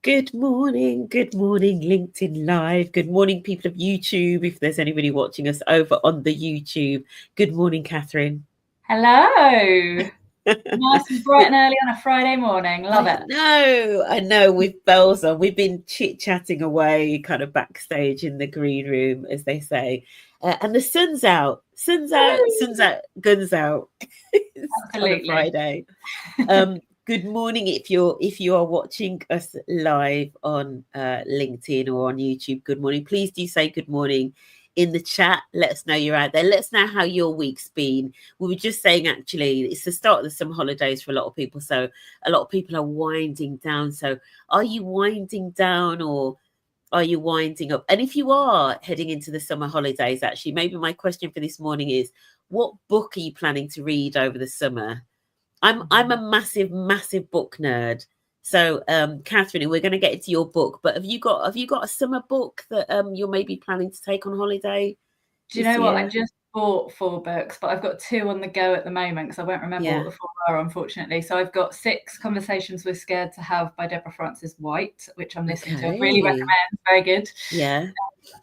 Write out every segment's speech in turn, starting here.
Good morning, LinkedIn Live. Good morning, people of YouTube, if there's anybody watching us over on the YouTube. Good morning, Catherine. Hello. Nice and bright and early on a Friday morning. Love it. I know, with bells on. We've been chit-chatting away kind of backstage in the green room, as they say. And the sun's out, guns out. It's on a Friday. Good morning if you are watching us live on LinkedIn or on YouTube. Good morning. Please do say good morning in the chat. Let us know you're out there. Let us know how your week's been. We were just saying, actually, it's the start of the summer holidays for a lot of people. So a lot of people are winding down. So are you winding down or are you winding up? And if you are heading into the summer holidays, actually, maybe my question for this morning is, what book are you planning to read over the summer? I'm a massive book nerd. So, Catherine, we're going to get into your book, but have you got a summer book that you're maybe planning to take on holiday? Do you know what? I just bought 4 books, but I've got 2 on the go at the moment because I won't remember what the 4 are, unfortunately. So I've got 6 Conversations We're Scared to Have by Deborah Frances White, which I'm listening to. I really recommend. Very good. Yeah.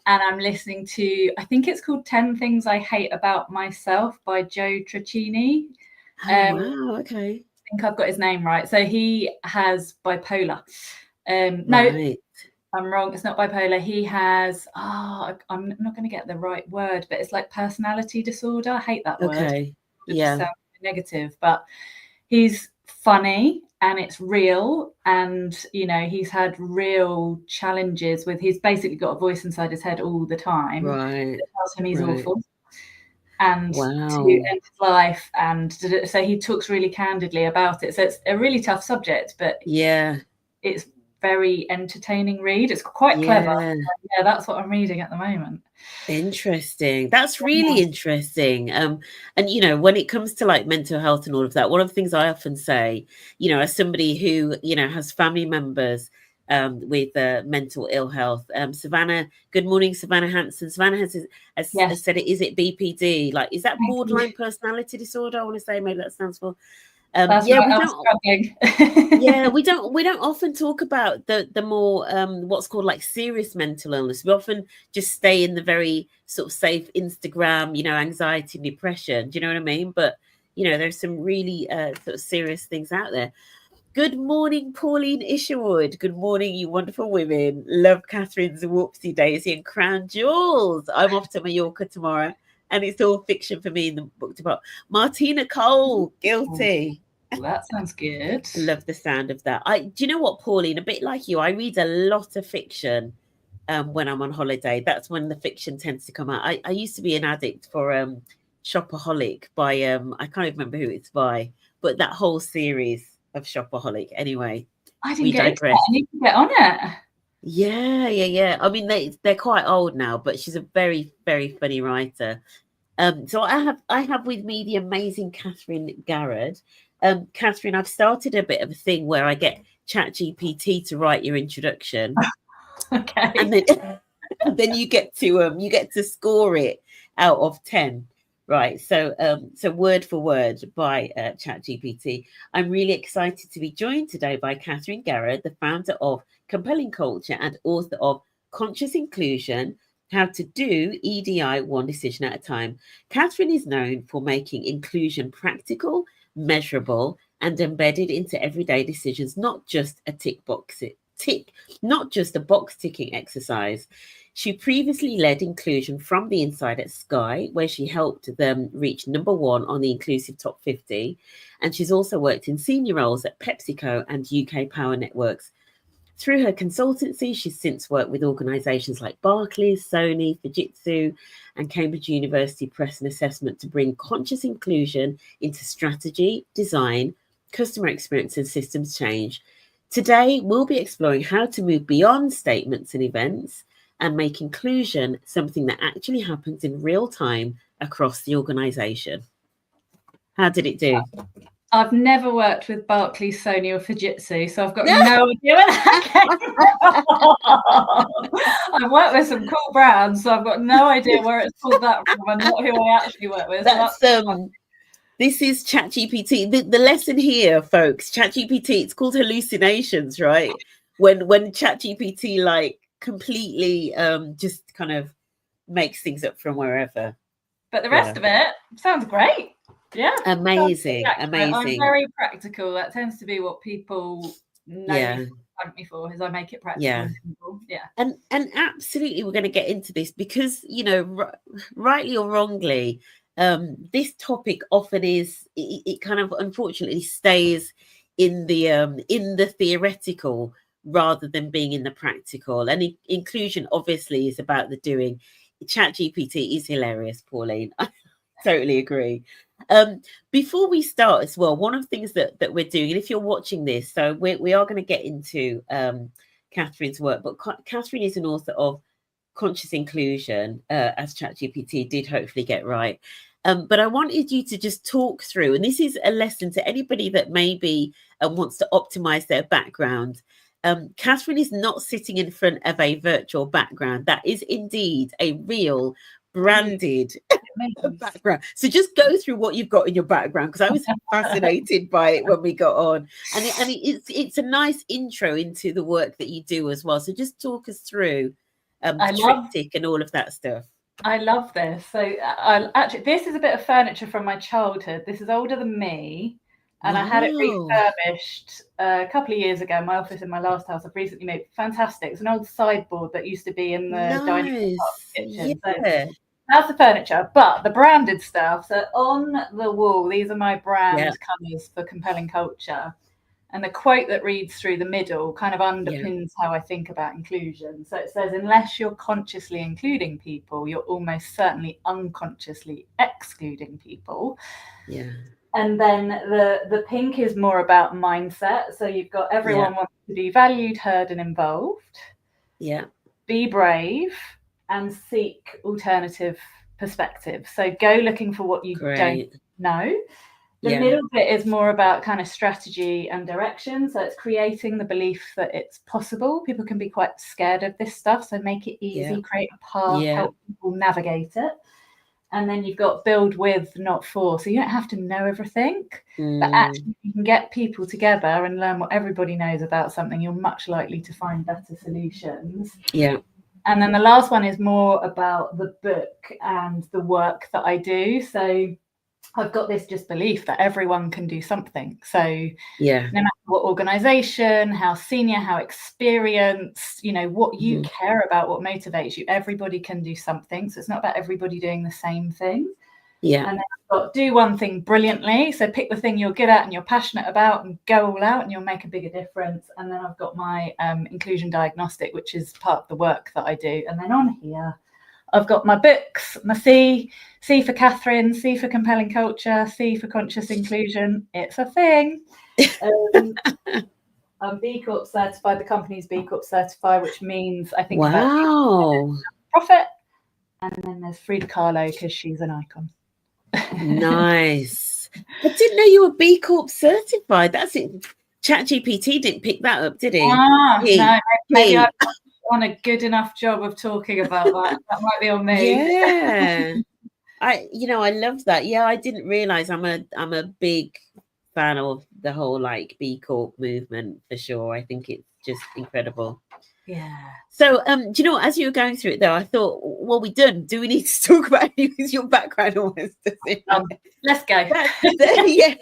And I'm listening to, I think it's called 10 Things I Hate About Myself by Joe Tracchini. Wow, okay. I think I've got his name right. So he has bipolar. No, right. I'm wrong. It's not bipolar. He has, I'm not going to get the right word, but it's like personality disorder. I hate that word. Okay. Yeah. It sounds negative, but he's funny and it's real. And, you know, he's had real challenges with, he's basically got a voice inside his head all the time. Right. That tells him he's awful. And to end his life, and so he talks really candidly about it. So it's a really tough subject, but it's very entertaining read. It's quite clever. Yeah, that's what I'm reading at the moment. Interesting. That's really interesting. And you know, when it comes to like mental health and all of that, one of the things I often say, you know, as somebody who, you know, has family members with mental ill health. Savannah, good morning, Savannah Hanson. Savannah has said it. Is it BPD? Like, is that borderline personality disorder? I want to say maybe that stands for. We don't often talk about the more what's called like serious mental illness. We often just stay in the very sort of safe Instagram, you know, anxiety, depression. Do you know what I mean? But you know, there's some really sort of serious things out there. Good morning, Pauline Isherwood. Good morning, you wonderful women. Love Catherine's Whoopsie Daisy and Crown Jewels. I'm off to Mallorca tomorrow, and it's all fiction for me in the book department. Martina Cole, guilty. Well, that sounds good. I love the sound of that. Do you know what, Pauline? A bit like you, I read a lot of fiction when I'm on holiday. That's when the fiction tends to come out. I used to be an addict for Shopaholic by I can't even remember who it's by, but that whole series of Shopaholic. Anyway, I didn't get it. I need to get on it. Yeah. I mean, they're quite old now, but she's a very, very funny writer. So I have with me the amazing Catherine Garrod. Catherine, I've started a bit of a thing where I get ChatGPT to write your introduction. Okay. And then you get to score it out of 10. Right, so word for word by ChatGPT. I'm really excited to be joined today by Catherine Garrod, the founder of Compelling Culture and author of Conscious Inclusion, How to Do EDI One Decision at a Time. Catherine is known for making inclusion practical, measurable, and embedded into everyday decisions, not just a box ticking exercise. She previously led inclusion from the inside at Sky, where she helped them reach #1 on the inclusive top 50. And she's also worked in senior roles at PepsiCo and UK Power Networks. Through her consultancy, she's since worked with organisations like Barclays, Sony, Fujitsu, and Cambridge University Press and Assessment to bring conscious inclusion into strategy, design, customer experience, and systems change. Today, we'll be exploring how to move beyond statements and events and make inclusion something that actually happens in real time across the organisation. How did it do? I've never worked with Barclays, Sony or Fujitsu, so I've got no idea where that came from. I've worked with some cool brands, so I've got no idea where it's pulled that from and not who I actually work with. This is ChatGPT. The lesson here, folks, ChatGPT, it's called hallucinations, right? When ChatGPT like completely just kind of makes things up from wherever. But the rest of it sounds great. Yeah. Amazing. I'm very practical. That tends to be what people know me, thank me for, is I make it practical and simple. Yeah. And absolutely, we're going to get into this because, you know, rightly or wrongly, this topic often is, it kind of unfortunately stays in the theoretical rather than being in the practical. And inclusion obviously is about the doing. ChatGPT is hilarious, Pauline. I totally agree. Before we start as well, one of the things that we're doing, and if you're watching this, so we are going to get into Catherine's work, but Catherine is an author of Conscious Inclusion, as ChatGPT did hopefully get right. But I wanted you to just talk through, and this is a lesson to anybody that maybe wants to optimize their background. Catherine is not sitting in front of a virtual background. That is indeed a real branded background. So just go through what you've got in your background, because I was fascinated by it when we got on, and it's a nice intro into the work that you do as well. So just talk us through the triptych and all of that stuff. I love this. So actually, this is a bit of furniture from my childhood. This is older than me. And I had it refurbished a couple of years ago. My office in my last house, I've recently made. Fantastic. It's an old sideboard that used to be in the dining room kitchen. Yeah. So that's the furniture, but the branded stuff. So on the wall, these are my brand colours for Compelling Culture. And the quote that reads through the middle kind of underpins how I think about inclusion. So it says, unless you're consciously including people, you're almost certainly unconsciously excluding people. Yeah. And then the pink is more about mindset. So you've got everyone wants to be valued, heard, and involved. Yeah. Be brave and seek alternative perspectives. So go looking for what you don't know. The middle bit is more about kind of strategy and direction. So it's creating the belief that it's possible. People can be quite scared of this stuff. So make it easy, create a path, help people navigate it. And then you've got build with, not for. So you don't have to know everything, but actually you can get people together and learn what everybody knows about something. You're much likely to find better solutions. Yeah. And then the last one is more about the book and the work that I do. So I've got this just belief that everyone can do something. So no matter what organization, how senior, how experienced, you know, what you care about, what motivates you, everybody can do something. So it's not about everybody doing the same thing. Yeah. And then I've got do one thing brilliantly. So pick the thing you're good at and you're passionate about and go all out and you'll make a bigger difference. And then I've got my inclusion diagnostic, which is part of the work that I do. And then on here, I've got my books, my C for Catherine, C for Compelling Culture, C for Conscious Inclusion. It's a thing. I'm B Corp certified. The company's B Corp certified, which means I think about profit. And then there's Frida Kahlo because she's an icon. Nice. I didn't know you were B Corp certified. That's it. ChatGPT didn't pick that up, did he? No, maybe I've done a good enough job of talking about that. That might be on me. Yeah. I love that. Yeah, I didn't realize I'm a big fan of the whole like B Corp movement for sure. I think it's just incredible. Yeah. So do you know what, as you were going through it though, I thought, well, we done. Do we need to talk about your background almost? Let's go. Yeah.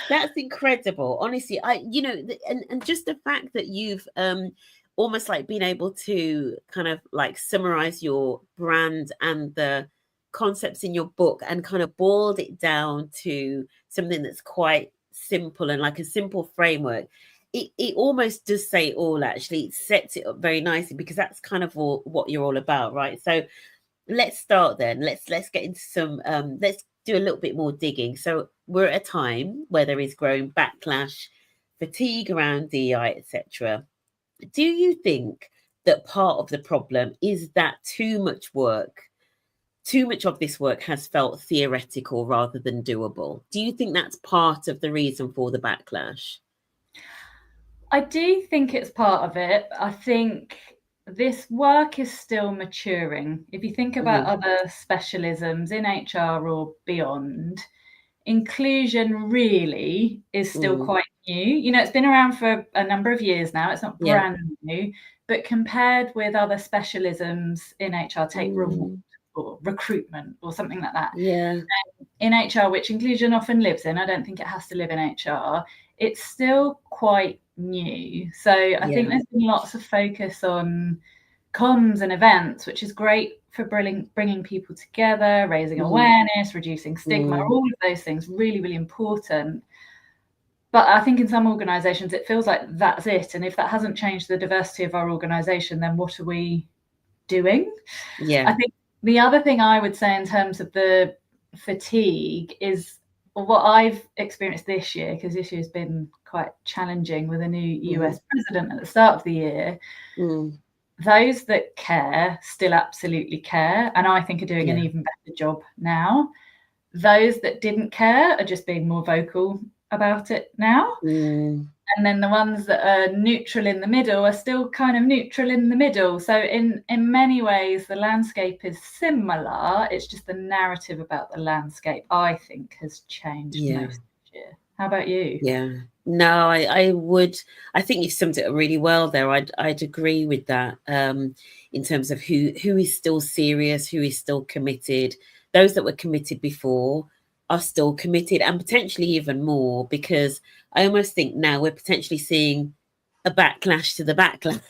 That's incredible. Honestly, and just the fact that you've almost like been able to kind of like summarize your brand and the concepts in your book and kind of boiled it down to something that's quite simple and like a simple framework. It almost does say it all, actually. It sets it up very nicely because that's kind of what you're all about, right? So let's start then. Let's get into some let's do a little bit more digging. So we're at a time where there is growing backlash, fatigue around DEI, etc. Do you think that part of the problem is that too much of this work has felt theoretical rather than doable? Do you think that's part of the reason for the backlash? I do think it's part of it. I think this work is still maturing. If you think about other specialisms in HR or beyond, inclusion really is still quite new. It's been around for a number of years now. It's not brand new, but compared with other specialisms in HR, take reward or recruitment or something like that. In HR, which inclusion often lives in, I don't think it has to live in HR, it's still quite new. So I think there's been lots of focus on comms and events, which is great for bringing people together, raising awareness, reducing stigma, all of those things, really, really important. But I think in some organisations, it feels like that's it. And if that hasn't changed the diversity of our organisation, then what are we doing? I think the other thing I would say in terms of the fatigue is what I've experienced this year, because this year's been quite challenging with a new US president at the start of the year. Those that care still absolutely care, and I think are doing an even better job now. Those that didn't care are just being more vocal about it now. And then the ones that are neutral in the middle are still kind of neutral in the middle. So in many ways, the landscape is similar. It's just the narrative about the landscape, I think, has changed most this year. How about you? No, I think you've summed it up really well there. I'd agree with that in terms of who is still serious, who is still committed. Those that were committed before are still committed, and potentially even more, because I almost think now we're potentially seeing a backlash to the backlash.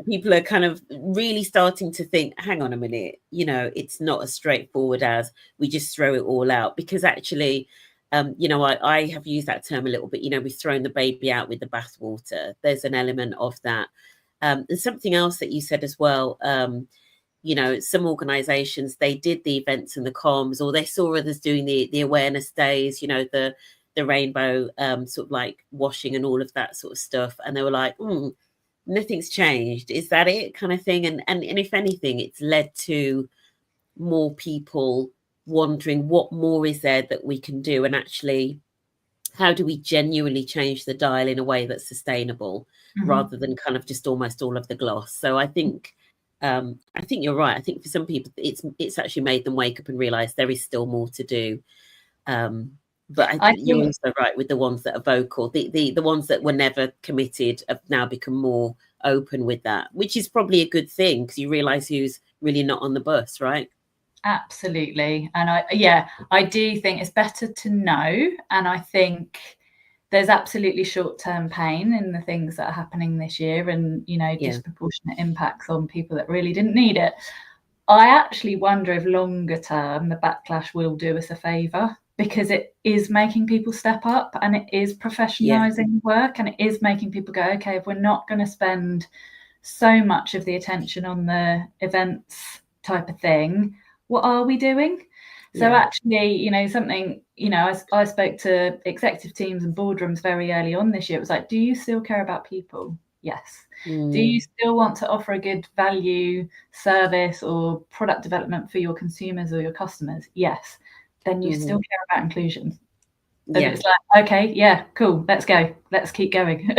People are kind of really starting to think, hang on a minute, it's not as straightforward as we just throw it all out, because actually I have used that term a little bit, we've thrown the baby out with the bathwater. There's an element of that. There's something else that you said as well. Some organizations, they did the events and the comms, or they saw others doing the awareness days, the rainbow sort of like washing and all of that sort of stuff. And they were like, nothing's changed. Is that it, kind of thing? And if anything, it's led to more people wondering what more is there that we can do, and actually how do we genuinely change the dial in a way that's sustainable, rather than kind of just almost all of the gloss. So I think you're right. I think for some people it's actually made them wake up and realize there is still more to do. But I think you're also right with the ones that are vocal. The ones that were never committed have now become more open with that, which is probably a good thing, because you realize who's really not on the bus, right? Absolutely. And I do think it's better to know. And I think there's absolutely short-term pain in the things that are happening this year, and, disproportionate impacts on people that really didn't need it. I actually wonder if longer term, the backlash will do us a favour, because it is making people step up, and it is professionalising work, and it is making people go, okay, if we're not going to spend so much of the attention on the events type of thing, what are we doing? So actually, something, I spoke to executive teams and boardrooms very early on this year. It was like, do you still care about people? Yes. Do you still want to offer a good value service or product development for your consumers or your customers? Yes. Then you still care about inclusion. And it's like, okay, cool, let's go. Let's keep going.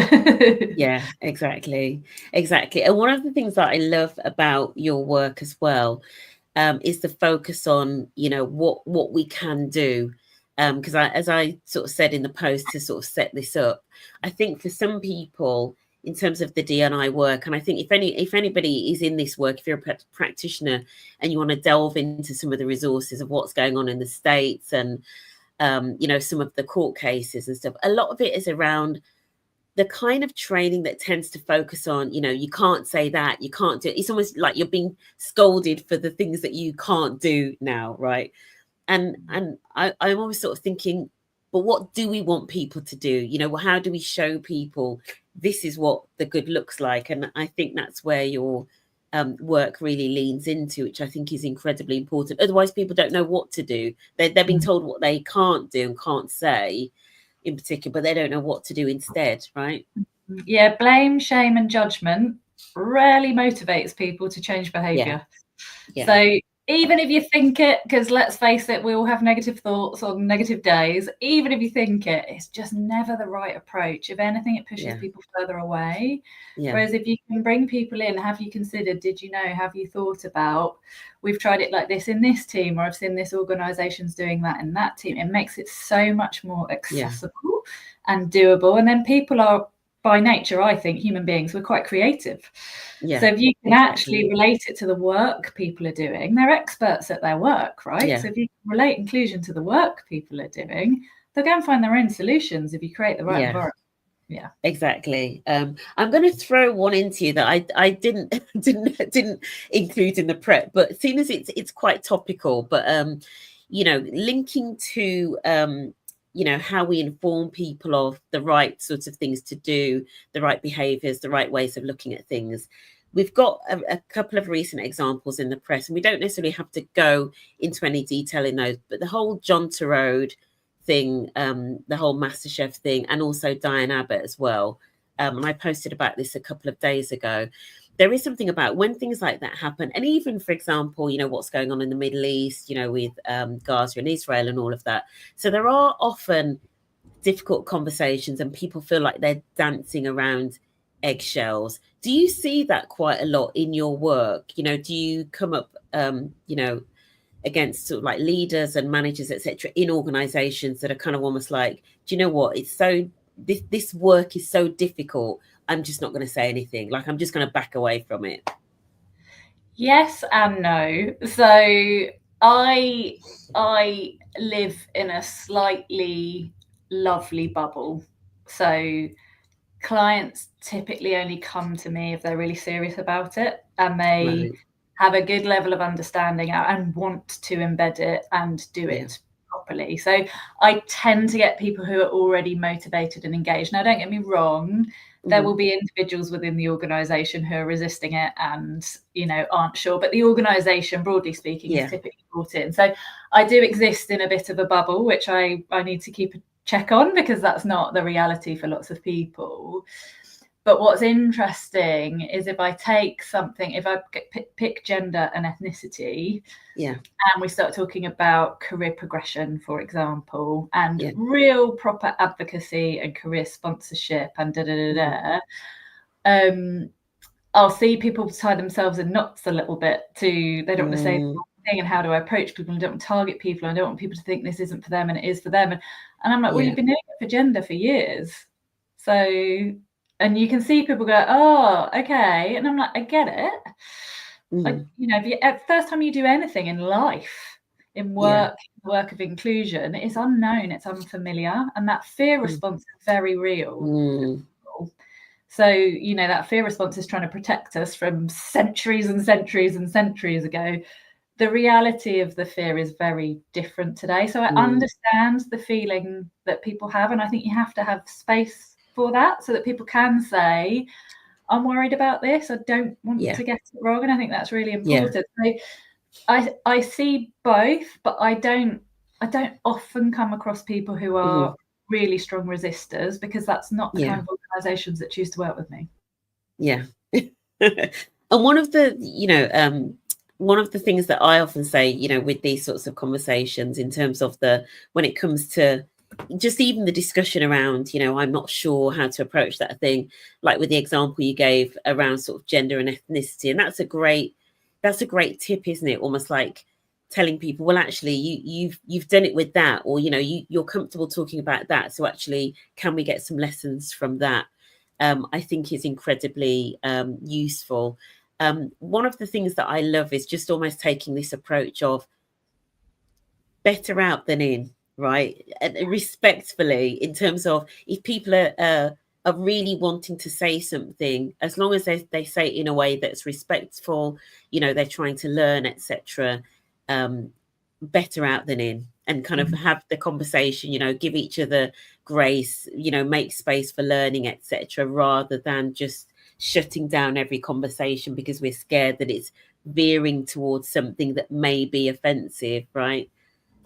Yeah, exactly. And one of the things that I love about your work as well is the focus on, what we can do. Because as I sort of said in the post to sort of set this up, I think for some people, in terms of the D&I work, and I think if anybody is in this work, if you're a practitioner and you want to delve into some of the resources of what's going on in the States and, some of the court cases and stuff, a lot of it is around the kind of training that tends to focus on, you can't say that, you can't do it. It's almost like you're being scolded for the things that you can't do now, right? And I'm always sort of thinking, but what do we want people to do? How do we show people this is what the good looks like? And I think that's where your work really leans into, which I think is incredibly important. Otherwise, people don't know what to do. They're being told what they can't do and can't say, in particular, but they don't know what to do instead, right? Yeah, blame, shame and judgment rarely motivates people to change behaviour. So even if you think it, because let's face it, we all have negative thoughts on negative days. Even if you think it, it's just never the right approach. If anything, it pushes people further away. Whereas if you can bring people in, have you considered, did you know, have you thought about, we've tried it like this in this team, or I've seen this organisation's doing that in that team. It makes it so much more accessible and doable. And then people are, by nature, I think, human beings, we're quite creative. So if you can actually relate it to the work people are doing, they're experts at their work, right? So if you can relate inclusion to the work people are doing, they'll go and find their own solutions if you create the right environment. Yeah, exactly. I'm going to throw one into you that I didn't include in the prep, but seeing as it's quite topical, but you know, linking to you know, how we inform people of the right sorts of things to do, the right behaviors, the right ways of looking at things. We've got a couple of recent examples in the press, and we don't necessarily have to go into any detail in those, but the whole John Turode thing, the whole MasterChef thing, and also Diane Abbott as well. And I posted about this a couple of days ago. There is something about when things like that happen, and even, for example, you know, what's going on in the Middle East, you know, with Gaza and Israel and all of that. So there are often difficult conversations and people feel like they're dancing around eggshells. Do you see that quite a lot in your work? You know, do you come up, you know, against sort of like leaders and managers, etc., in organizations that are kind of almost like, do you know what, it's so, this work is so difficult, I'm just not going to say anything, like I'm just going to back away from it? Yes and no. So I live in a slightly lovely bubble. So clients typically only come to me if they're really serious about it, and they have a good level of understanding and want to embed it and do it properly. So I tend to get people who are already motivated and engaged. Now, don't get me wrong, there will be individuals within the organisation who are resisting it and, you know, aren't sure, but the organisation, broadly speaking, is typically brought in. So I do exist in a bit of a bubble, which I need to keep a check on, because that's not the reality for lots of people. But what's interesting is if I take something, if I pick gender and ethnicity, and we start talking about career progression, for example, and real proper advocacy and career sponsorship and I'll see people tie themselves in knots a little bit to, they don't want to say the wrong thing, and how do I approach people, and I don't want to target people, and I don't want people to think this isn't for them and it is for them. And I'm like, well, you've been doing it for gender for years. So, and you can see people go, oh, okay. And I'm like, I get it. Like, you know, at first time you do anything in life, in work, work of inclusion, it's unknown, it's unfamiliar. And that fear response is very real. So, you know, that fear response is trying to protect us from centuries and centuries and centuries ago. The reality of the fear is very different today. So I understand the feeling that people have. And I think you have to have space for that, so that people can say, I'm worried about this, I don't want to get it wrong. And I think that's really important. So I see both, but I don't often come across people who are really strong resistors, because that's not the kind of organizations that choose to work with me. And one of the, you know, one of the things that I often say, you know, with these sorts of conversations, in terms of when it comes to just even the discussion around, you know, I'm not sure how to approach that thing, like with the example you gave around sort of gender and ethnicity, and that's a great tip, isn't it? Almost like telling people, well, actually, you've done it with that, or, you know, you're comfortable talking about that, so actually, can we get some lessons from that? I think is incredibly useful. One of the things that I love is just almost taking this approach of better out than in, right? And respectfully, in terms of, if people are really wanting to say something, as long as they say it in a way that's respectful, you know, they're trying to learn, etc., better out than in, and kind of have the conversation, you know, give each other grace, you know, make space for learning, etc., rather than just shutting down every conversation because we're scared that it's veering towards something that may be offensive, right?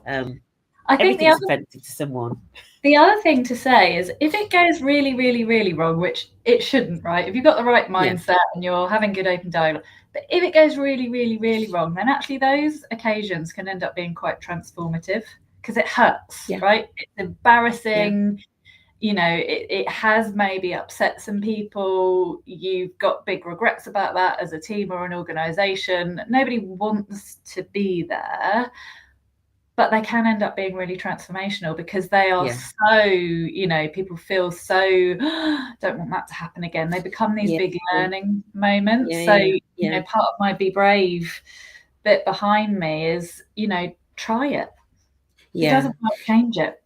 I think everything's offensive to someone. The other thing to say is, if it goes really, really, really wrong, which it shouldn't, right? If you've got the right mindset and you're having good open dialogue, But if it goes really, really, really wrong, then actually those occasions can end up being quite transformative because it hurts, right? It's embarrassing. You know, it has maybe upset some people. You've got big regrets about that as a team or an organization. Nobody wants to be there, but they can end up being really transformational because they are so, you know, people feel so, don't want that to happen again. They become these big learning moments. You know, part of my be brave bit behind me is, you know, try it. It doesn't change it.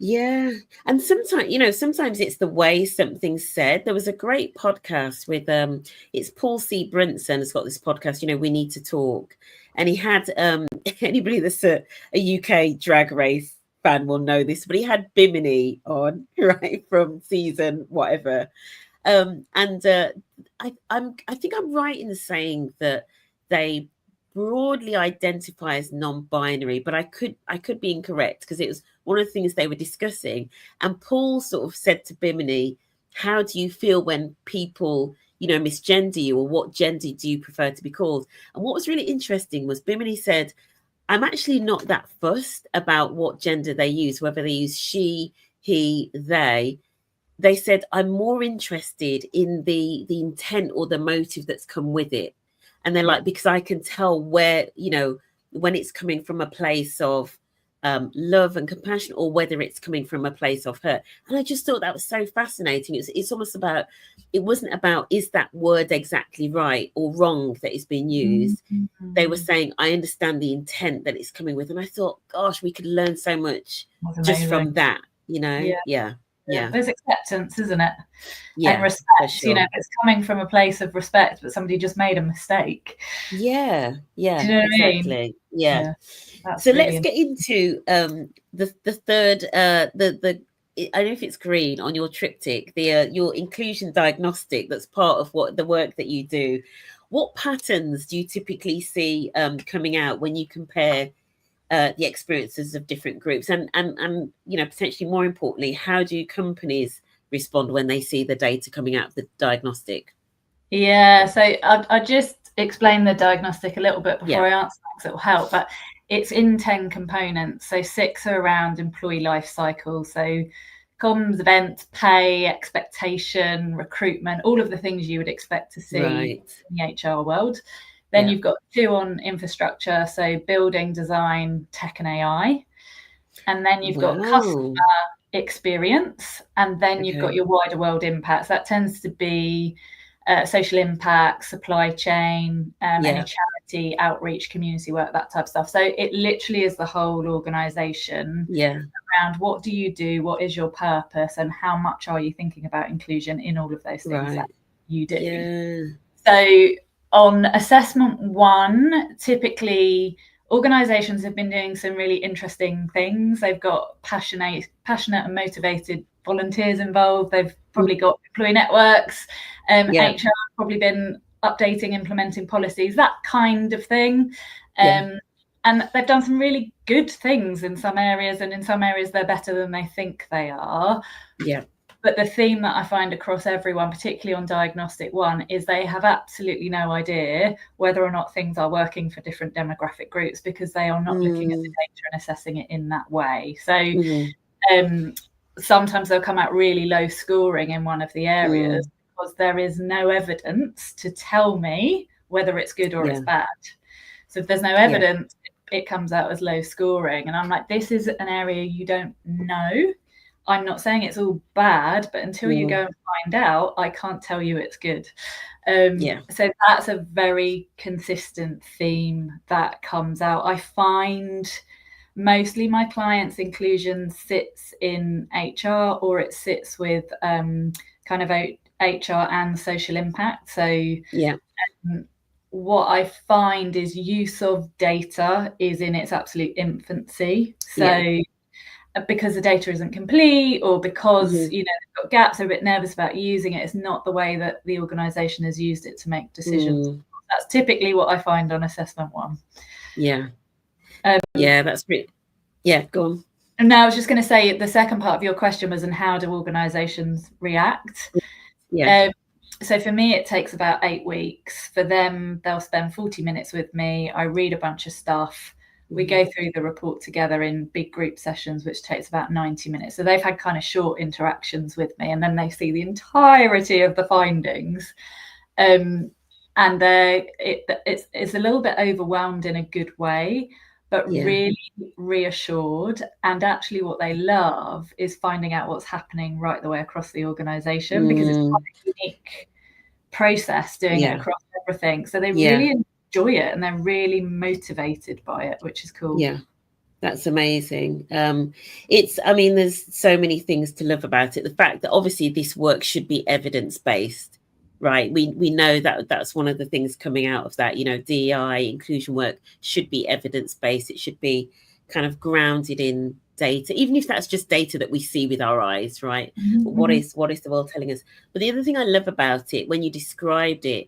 And sometimes, you know, sometimes it's the way something's said. There was a great podcast with it's Paul C. Brunson has got this podcast, you know, We Need to Talk. And he had anybody that's a UK drag race fan will know this, but he had Bimini on, right, from season whatever. I think I'm right in saying that they broadly identify as non-binary, but I could be incorrect because it was one of the things they were discussing. And Paul sort of said to Bimini, how do you feel when people, you know, misgender you, or what gender do you prefer to be called? And what was really interesting was Bimini said, I'm actually not that fussed about what gender they use, whether they use she, he, they. They said, I'm more interested in the intent or the motive that's come with it. And they're like, because I can tell where, you know, when it's coming from a place of love and compassion, or whether it's coming from a place of hurt. And I just thought that was so fascinating. It's almost about, it wasn't about, is that word exactly right or wrong that is being used? Mm-hmm. They were saying, I understand the intent that it's coming with. And I thought, gosh, we could learn so much just from that, you know? Yeah. There's acceptance, isn't it? And respect, sure. You know, it's coming from a place of respect, but somebody just made a mistake. Do you know exactly. I mean? So let's get into the third, I don't know if it's green on your triptych, your inclusion diagnostic. That's part of what the work that you do. What patterns do you typically see coming out when you compare the experiences of different groups, and you know, potentially more importantly, how do companies respond when they see the data coming out of the diagnostic? So I just explain the diagnostic a little bit before I answer that, because it will help. But it's in 10 components. So 6 are around employee life cycle. So comms, events, pay, expectation, recruitment, all of the things you would expect to see in the HR world. Then you've got 2 on infrastructure, so building, design, tech and AI. And then you've got customer experience, and then you've got your wider world impacts. That tends to be social impact, supply chain, any charity, outreach, community work, that type of stuff. So it literally is the whole organisation around what do you do, what is your purpose, and how much are you thinking about inclusion in all of those things that you do. So on assessment 1, typically organisations have been doing some really interesting things. They've got passionate and motivated volunteers involved. They've probably got employee networks. HR have probably been updating, implementing policies, that kind of thing. And they've done some really good things in some areas, and in some areas they're better than they think they are. But the theme that I find across everyone, particularly on Diagnostic 1, is they have absolutely no idea whether or not things are working for different demographic groups, because they are not looking at the data and assessing it in that way. So sometimes they'll come out really low scoring in one of the areas because there is no evidence to tell me whether it's good or it's bad. So if there's no evidence, it comes out as low scoring. And I'm like, this is an area you don't know. I'm not saying it's all bad, but until you go and find out, I can't tell you it's good. So that's a very consistent theme that comes out. I find mostly my clients' inclusion sits in HR, or it sits with kind of HR and social impact. So what I find is use of data is in its absolute infancy. So because the data isn't complete, or because you know they've got gaps, they're a bit nervous about using it. It's not the way that the organisation has used it to make decisions. That's typically what I find on assessment 1. That's great. Go on. And now I was just going to say, the second part of your question was, and how do organisations react? So for me, it takes about 8 weeks. For them, they'll spend 40 minutes with me. I read a bunch of stuff. We go through the report together in big group sessions, which takes about 90 minutes. So they've had kind of short interactions with me, and then they see the entirety of the findings. And it's a little bit overwhelmed in a good way, but really reassured. And actually what they love is finding out what's happening right the way across the organization, because it's quite a unique process doing it across everything. So they really enjoy it, and they're really motivated by it, which is cool. Yeah, that's amazing. There's so many things to love about it. The fact that obviously this work should be evidence-based, right? We know that that's one of the things coming out of that. DEI inclusion work should be evidence-based. It should be kind of grounded in data, even if that's just data that we see with our eyes, right? But what is the world telling us? But the other thing I love about it, when you described it,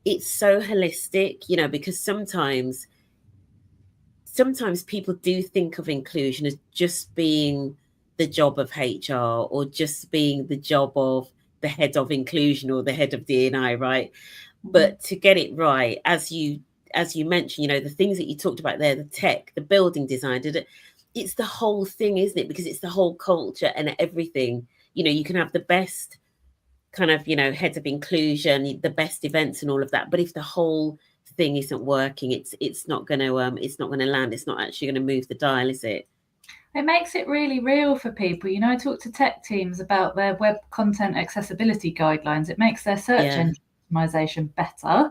it's so holistic, because sometimes people do think of inclusion as just being the job of HR, or just being the job of the head of inclusion or the head of D&I, right? But to get it right, as you mentioned, the things that you talked about there, the tech, the building design, it's the whole thing, isn't it? Because it's the whole culture and everything. You can have the best kind of, head of inclusion, the best events and all of that, but if the whole thing isn't working, it's not going to land. It's not actually going to move the dial, is it? It makes it really real for people. I talk to tech teams about their web content accessibility guidelines. It makes their search engine optimization better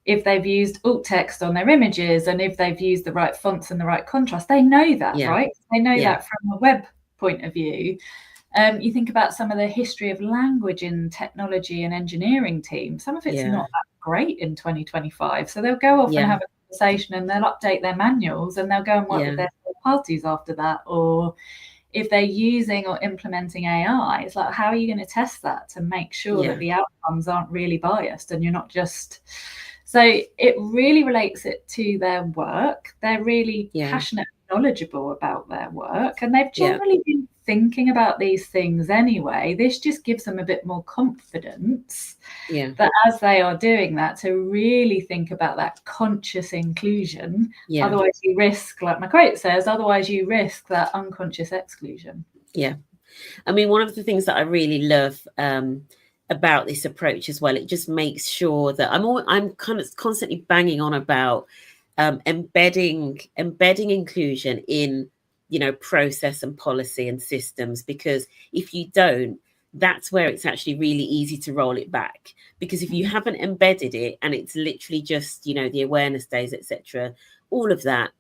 if they've used alt text on their images, and if they've used the right fonts and the right contrast. They know that, right? They know that from a web point of view. You think about some of the history of language in technology and engineering teams. Some of it's not that great in 2025. So they'll go off and have a conversation, and they'll update their manuals, and they'll go and work with their third parties after that. Or if they're using or implementing AI, it's like, how are you going to test that to make sure that the outcomes aren't really biased, and you're not just... So it really relates it to their work. They're really passionate and knowledgeable about their work, and they've generally been thinking about these things anyway. This just gives them a bit more confidence that as they are doing that, to really think about that conscious inclusion. Otherwise you risk, like my quote says, otherwise you risk that unconscious exclusion. One of the things that I really love about this approach as well, it just makes sure that I'm kind of constantly banging on about embedding inclusion in process and policy and systems, because if you don't, that's where it's actually really easy to roll it back. Because if you haven't embedded it, and it's literally just the awareness days, etc., all of that,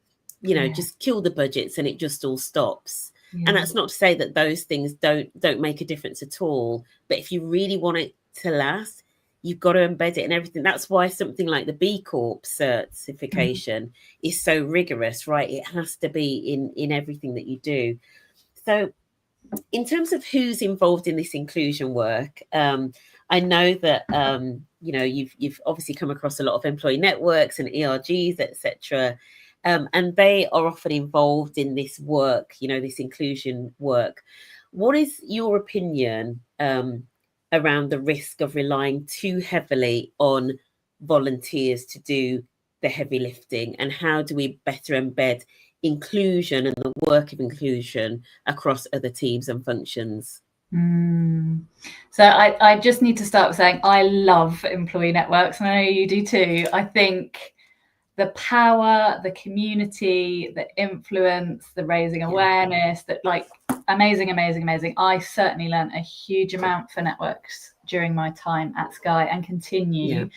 just kill the budgets, and it just all stops. And that's not to say that those things don't make a difference at all, but if you really want it to last, you've got to embed it in everything. That's why something like the B Corp certification is so rigorous, right? It has to be in everything that you do. So in terms of who's involved in this inclusion work, I know that you've obviously come across a lot of employee networks and ERGs, etc., and they are often involved in this work, this inclusion work. What is your opinion around the risk of relying too heavily on volunteers to do the heavy lifting, and how do we better embed inclusion and the work of inclusion across other teams and functions? So I just need to start with saying I love employee networks, and I know you do too. I think the power, the community, the influence, the raising awareness, that amazing. I certainly learned a huge amount for networks during my time at Sky, and continue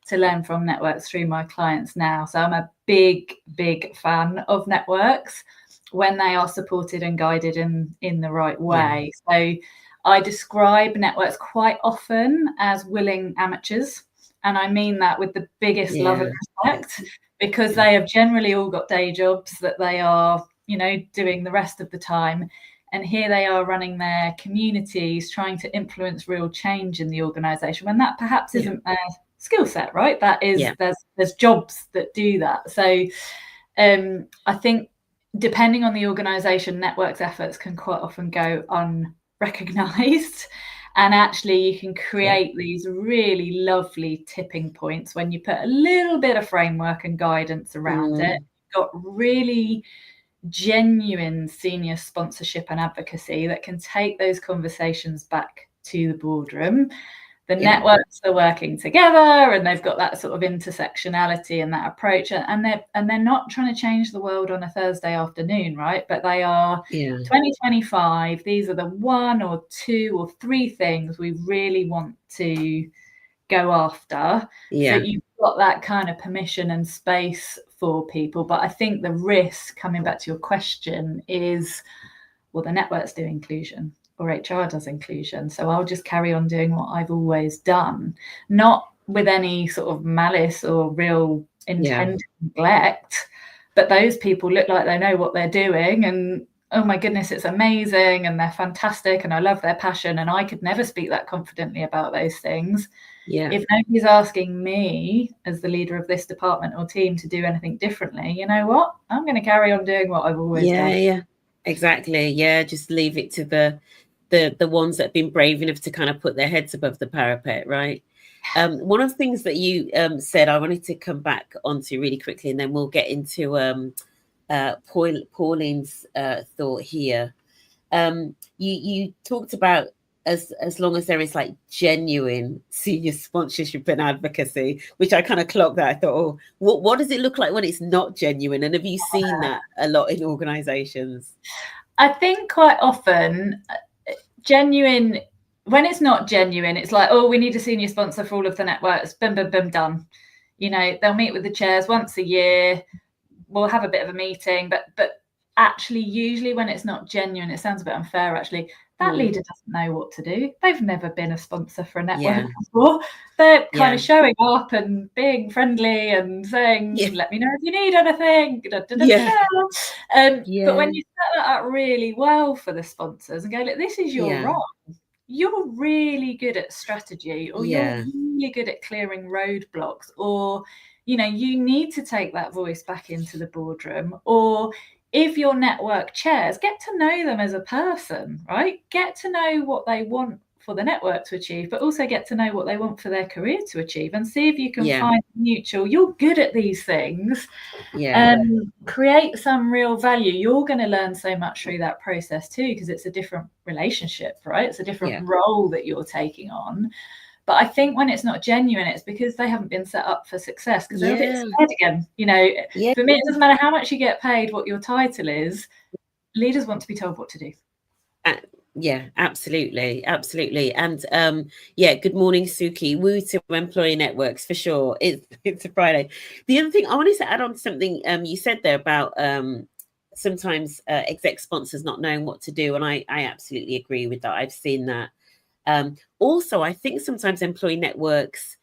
to learn from networks through my clients now. So I'm a big fan of networks when they are supported and guided in the right way. So I describe networks quite often as willing amateurs. And I mean that with the biggest love and respect, because they have generally all got day jobs that they are, doing the rest of the time. And here they are running their communities, trying to influence real change in the organization, when that perhaps isn't their skill set, right? That is, there's jobs that do that. So I think depending on the organization, networks efforts can quite often go unrecognized. And actually you can create these really lovely tipping points when you put a little bit of framework and guidance around it. Got really genuine senior sponsorship and advocacy that can take those conversations back to the boardroom. The networks are working together and they've got that sort of intersectionality and that approach, and they're not trying to change the world on a Thursday afternoon, right? But they are 2025. These are the 1 or 2 or 3 things we really want to go after. So you've got that kind of permission and space for people. But I think the risk, coming back to your question, is, well, the networks do inclusion or HR does inclusion, so I'll just carry on doing what I've always done, not with any sort of malice or real intent neglect, but those people look like they know what they're doing, and oh my goodness, it's amazing, and they're fantastic, and I love their passion, and I could never speak that confidently about those things. If nobody's asking me as the leader of this department or team to do anything differently, you know what? I'm going to carry on doing what I've always done. Yeah, exactly. Just leave it to the ones that have been brave enough to kind of put their heads above the parapet, right? One of the things that you said, I wanted to come back onto really quickly, and then we'll get into Pauline's thought here. You talked about as long as there is like genuine senior sponsorship and advocacy, which I kind of clocked that. I thought, oh, what does it look like when it's not genuine? And have you seen that a lot in organizations? I think quite often genuine, when it's not genuine, it's like, oh, we need a senior sponsor for all of the networks, boom, boom, boom, done. You know, they'll meet with the chairs once a year, we'll have a bit of a meeting, but actually usually when it's not genuine, it sounds a bit unfair actually, that leader doesn't know what to do. They've never been a sponsor for a network before. They're kind of showing up and being friendly and saying, let me know if you need anything. But when you set that up really well for the sponsors and go, look, this is your role. You're really good at strategy, or you're really good at clearing roadblocks, or, you know, you need to take that voice back into the boardroom, or if your network chairs, get to know them as a person, right? Get to know what they want for the network to achieve, but also get to know what they want for their career to achieve, and see if you can find mutual, you're good at these things, create some real value. You're going to learn so much through that process too, because it's a different relationship, right? It's a different role that you're taking on. But I think when it's not genuine, it's because they haven't been set up for success, because they're a bit scared again. You know, for me, it doesn't matter how much you get paid, what your title is. Leaders want to be told what to do. Absolutely. And good morning, Suki. Woo to employee networks for sure. It's a Friday. The other thing I wanted to add on to something you said there about sometimes exec sponsors not knowing what to do, and I absolutely agree with that. I've seen that. Also, I think sometimes employee networks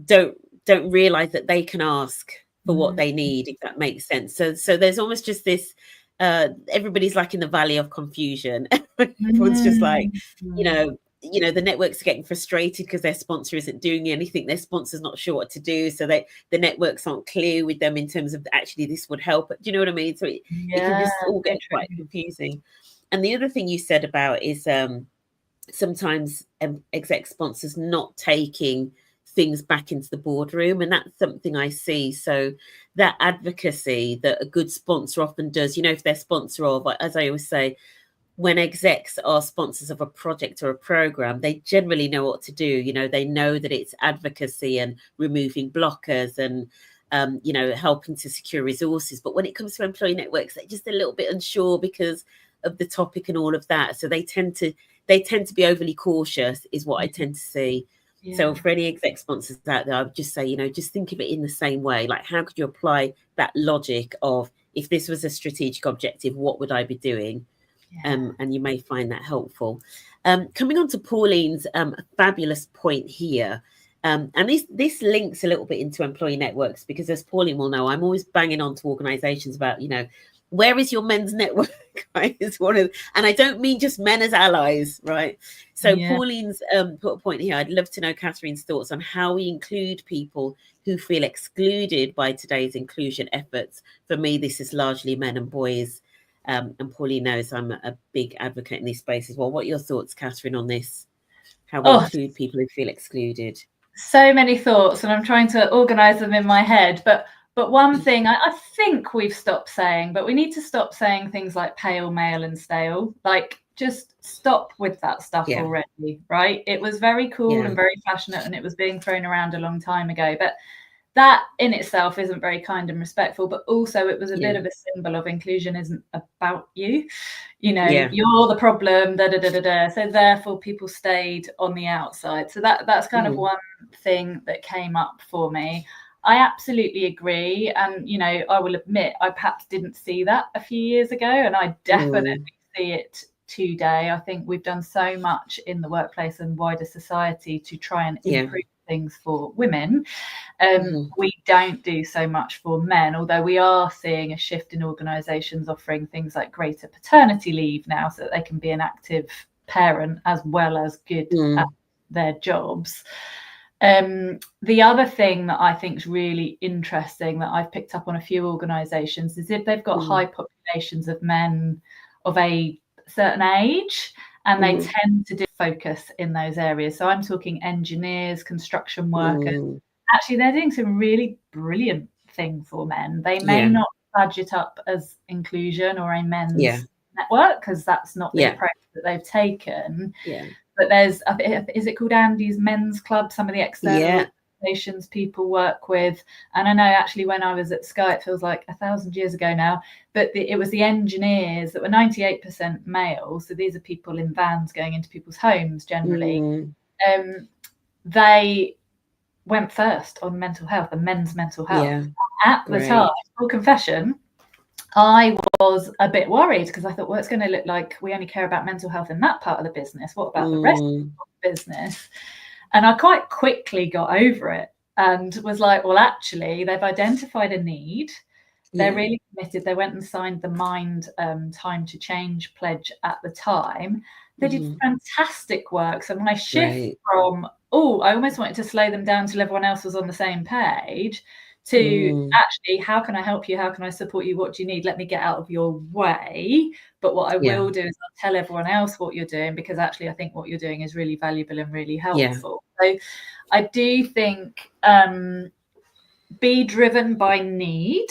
don't realize that they can ask for what they need, if that makes sense. So there's almost just this, everybody's like in the valley of confusion. Everyone's just like, you know, the networks are getting frustrated because their sponsor isn't doing anything. Their sponsor's not sure what to do. So the networks aren't clear with them in terms of actually this would help. Do you know what I mean? So it can just all get quite confusing. And the other thing you said about is sometimes exec sponsors not taking things back into the boardroom, and that's something I see. So that advocacy that a good sponsor often does, you know, if they're sponsor of, as I always say, when execs are sponsors of a project or a program, they generally know what to do. You know, they know that it's advocacy and removing blockers and you know, helping to secure resources. But when it comes to employee networks, they're just a little bit unsure because of the topic and all of that. So they tend to be overly cautious, is what I tend to see. So for any exec sponsors out there, I would just say, you know, just think of it in the same way. Like, how could you apply that logic of, if this was a strategic objective, what would I be doing? And you may find that helpful. Coming on to Pauline's fabulous point here. And this links a little bit into employee networks, because as Pauline will know, I'm always banging on to organizations about, you know, where is your men's network? Right, it's one of, and I don't mean just men as allies, right? So Pauline's put a point here. I'd love to know Catherine's thoughts on how we include people who feel excluded by today's inclusion efforts. For me, this is largely men and boys, and Pauline knows I'm a big advocate in this space as well. What are your thoughts, Catherine, on this? how we include people who feel excluded. So many thoughts, and I'm trying to organize them in my head. But one thing I think we've stopped saying, but we need to stop saying things like pale, male, and stale. Like, just stop with that stuff already, right? It was very cool and very passionate, and it was being thrown around a long time ago. But that in itself isn't very kind and respectful, but also it was a bit of a symbol of inclusion isn't about you. You know, you're the problem, So therefore people stayed on the outside. So that's kind of one thing that came up for me. I absolutely agree. And, you know, I will admit I perhaps didn't see that a few years ago, and I definitely see it today. I think we've done so much in the workplace and wider society to try and improve things for women. We don't do so much for men, although we are seeing a shift in organisations offering things like greater paternity leave now, so that they can be an active parent as well as good at their jobs. The other thing that I think is really interesting that I've picked up on a few organisations is if they've got high populations of men of a certain age, and they tend to focus in those areas. So I'm talking engineers, construction workers. Actually, they're doing some really brilliant thing for men. They may not badge it up as inclusion or a men's network, because that's not the approach that they've taken. But there's, is it called Andy's Men's Club? Some of the external organizations people work with. And I know actually when I was at Sky, it feels like 1,000 years ago now, but it was the engineers that were 98% male. So these are people in vans going into people's homes generally. They went first on mental health and men's mental health. At the time, full confession, I was a bit worried, because I thought, well, it's going to look like we only care about mental health in that part of the business. What about the rest of the business? And I quite quickly got over it and was like, well, actually, they've identified a need. They're really committed. They went and signed the Mind Time to Change pledge at the time. They did fantastic work. So my shift from, I almost wanted to slow them down till everyone else was on the same page, to actually, how can I help you? How can I support you? What do you need? Let me get out of your way. But what I will do is I'll tell everyone else what you're doing, because actually I think what you're doing is really valuable and really helpful. So I do think be driven by need.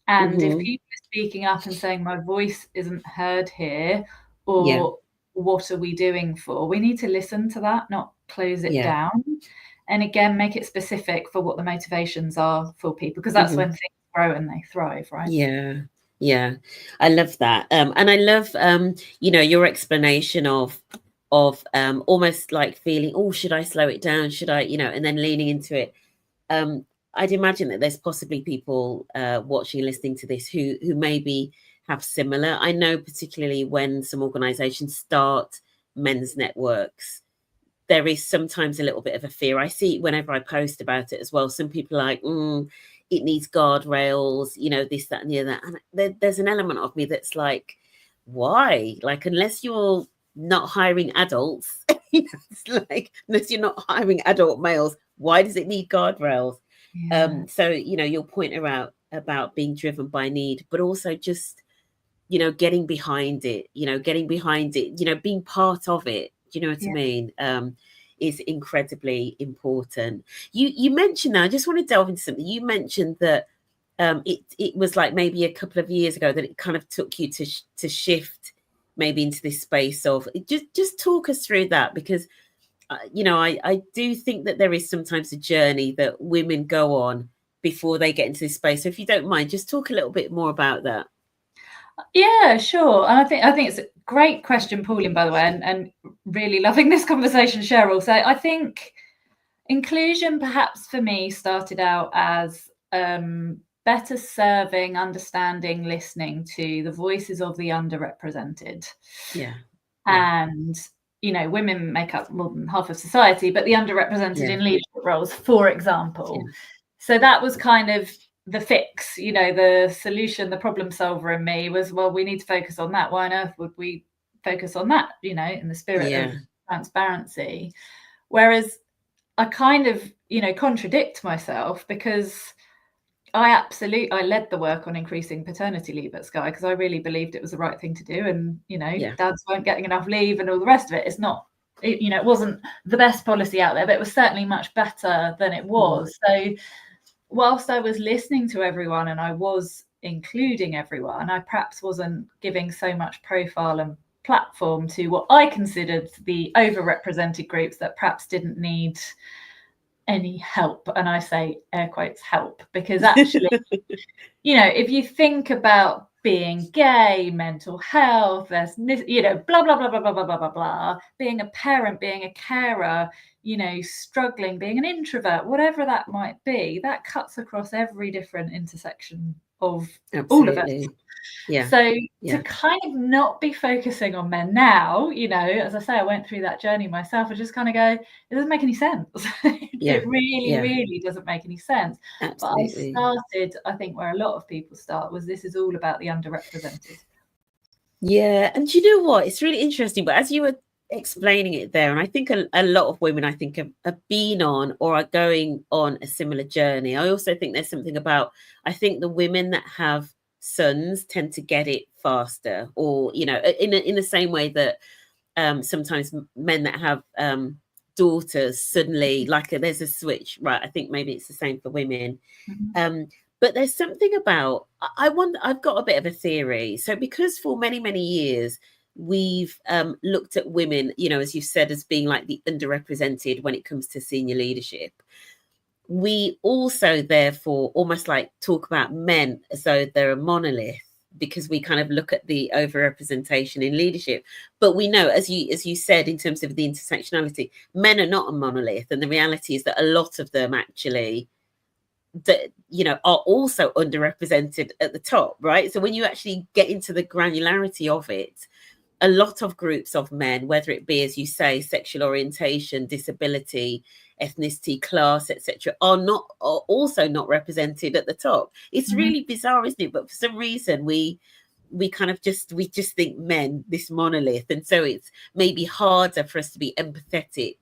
And if people are speaking up and saying my voice isn't heard here, or what are we doing for? We need to listen to that, not close it down. And again, make it specific for what the motivations are for people, because that's when things grow and they thrive, right? Yeah, I love that. And I love, you know, your explanation of almost like feeling, oh, should I slow it down? Should I, you know, and then leaning into it. I'd imagine that there's possibly people watching and listening to this who maybe have similar. I know particularly when some organizations start men's networks, there is sometimes a little bit of a fear. I see whenever I post about it as well. Some people are like, it needs guardrails, you know, this, that, and the other. And there's an element of me that's like, why? Like, unless you're not hiring adults, you know, it's like, unless you're not hiring adult males, why does it need guardrails? So, you know, your point about being driven by need, but also just, you know, getting behind it, you know, being part of it. Do you know what I mean? Is incredibly important. You mentioned that, I just want to delve into something. You mentioned that it was like maybe a couple of years ago that it kind of took you to shift maybe into this space of, just talk us through that, because you know, I do think that there is sometimes a journey that women go on before they get into this space. So if you don't mind, just talk a little bit more about that. Yeah, sure. And I think it's a great question, Pauline, by the way, and really loving this conversation, Cheryl. So I think inclusion, perhaps for me, started out as better serving, understanding, listening to the voices of the underrepresented. And, you know, women make up more than half of society, but the underrepresented in leadership roles, for example. So that was kind of the fix, you know, the solution, the problem solver in me was, well, we need to focus on that. Why on earth would we focus on that, you know, in the spirit of transparency? Whereas I kind of, you know, contradict myself, because I led the work on increasing paternity leave at Sky, because I really believed it was the right thing to do. And, you know, dads weren't getting enough leave and all the rest of it. It's not it wasn't the best policy out there, but it was certainly much better than it was. So whilst I was listening to everyone and I was including everyone, I perhaps wasn't giving so much profile and platform to what I considered the overrepresented groups that perhaps didn't need any help. And I say air quotes help, because actually, if you think about being gay, mental health, there's, blah, blah, blah, blah, blah, blah, blah, blah, blah, being a parent, being a carer, struggling, being an introvert, whatever that might be, that cuts across every different intersection of all of us. Yeah. So to kind of not be focusing on men now, as I say, I went through that journey myself. I just kind of go, it doesn't make any sense. It really doesn't make any sense. Absolutely. But I started, I think where a lot of people start was, this is all about the underrepresented. Yeah. And you know what? It's really interesting. But as you were explaining it there, and I think a lot of women, I think, have been on or are going on a similar journey. I also think there's something about, I think the women that have sons tend to get it faster, or in the same way that sometimes men that have daughters suddenly, like there's a switch, right? I think maybe it's the same for women. But there's something about, I've got a bit of a theory. So because for many years we've looked at women, as you said, as being like the underrepresented when it comes to senior leadership, we also therefore almost like talk about men as though they're a monolith, because we kind of look at the overrepresentation in leadership. But we know, as you said, in terms of the intersectionality, men are not a monolith, and the reality is that a lot of them actually are also underrepresented at the top, right? So when you actually get into the granularity of it, a lot of groups of men, whether it be, as you say, sexual orientation, disability, ethnicity, class, etc., are also not represented at the top. It's really bizarre, isn't it? But for some reason we kind of just think men, this monolith, and so it's maybe harder for us to be empathetic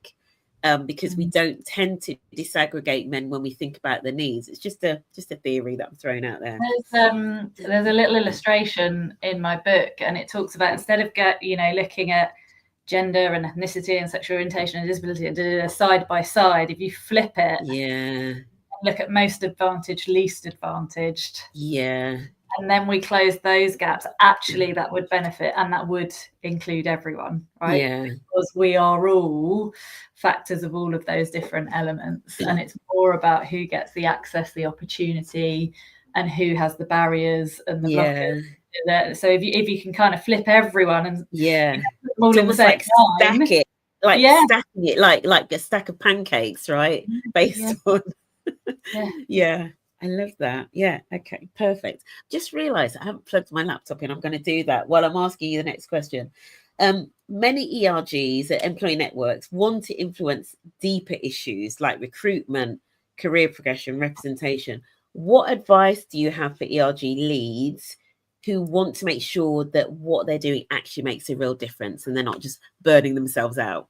because we don't tend to disaggregate men when we think about their needs. It's just a theory that I'm throwing out there. There's a little illustration in my book, and it talks about, instead of looking at gender and ethnicity and sexual orientation and disability side by side, if you flip it, look at most advantaged, least advantaged, and then we close those gaps, actually that would benefit, and that would include everyone, right? Because we are all factors of all of those different elements, and it's more about who gets the access, the opportunity, and who has the barriers and the blockers. So if you can kind of flip everyone and all in the same time, stack it, stacking it like a stack of pancakes, right? Based on I love that. Yeah. Okay. Perfect. Just realized I haven't plugged my laptop in. I'm going to do that while I'm asking you the next question. Many ERGs, employee networks, want to influence deeper issues like recruitment, career progression, representation. What advice do you have for ERG leads who want to make sure that what they're doing actually makes a real difference and they're not just burning themselves out?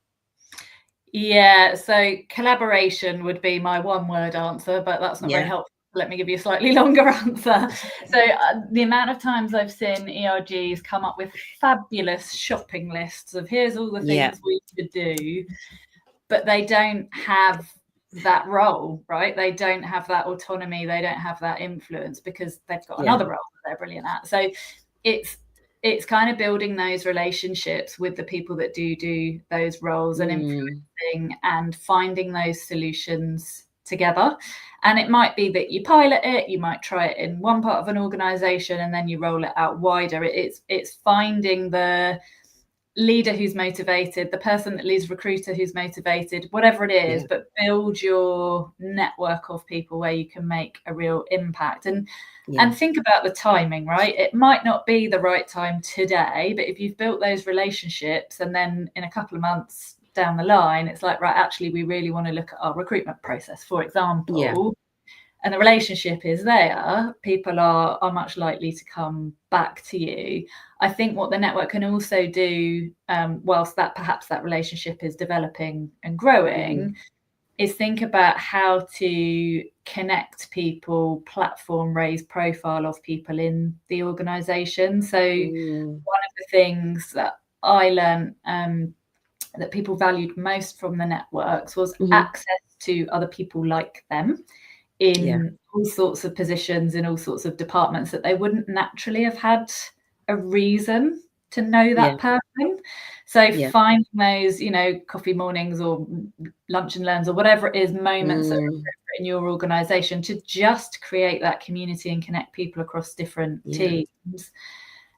Yeah, so collaboration would be my one-word answer, but that's not very helpful. Let me give you a slightly longer answer. So the amount of times I've seen ERGs come up with fabulous shopping lists of here's all the things we could do, but they don't have that role, right? They don't have that autonomy. They don't have that influence because they've got another role that they're brilliant at. So it's kind of building those relationships with the people that do those roles and influencing and finding those solutions together. And it might be that you pilot it, you might try it in one part of an organization and then you roll it out wider. It's finding the leader who's motivated, the person that leads recruiter who's motivated, whatever it is, but build your network of people where you can make a real impact. And think about the timing, right? It might not be the right time today, but if you've built those relationships and then in a couple of months down the line, it's like, right, actually, we really want to look at our recruitment process, for example, and the relationship is there, people are much likely to come back to you. I think what the network can also do, whilst that perhaps that relationship is developing and growing, is think about how to connect people, platform, raise profile of people in the organisation. So one of the things that I learned that people valued most from the networks was access to other people like them in all sorts of positions, in all sorts of departments, that they wouldn't naturally have had a reason to know that person. So find those, you know, coffee mornings or lunch and learns or whatever it is, moments that are appropriate in your organisation to just create that community and connect people across different teams.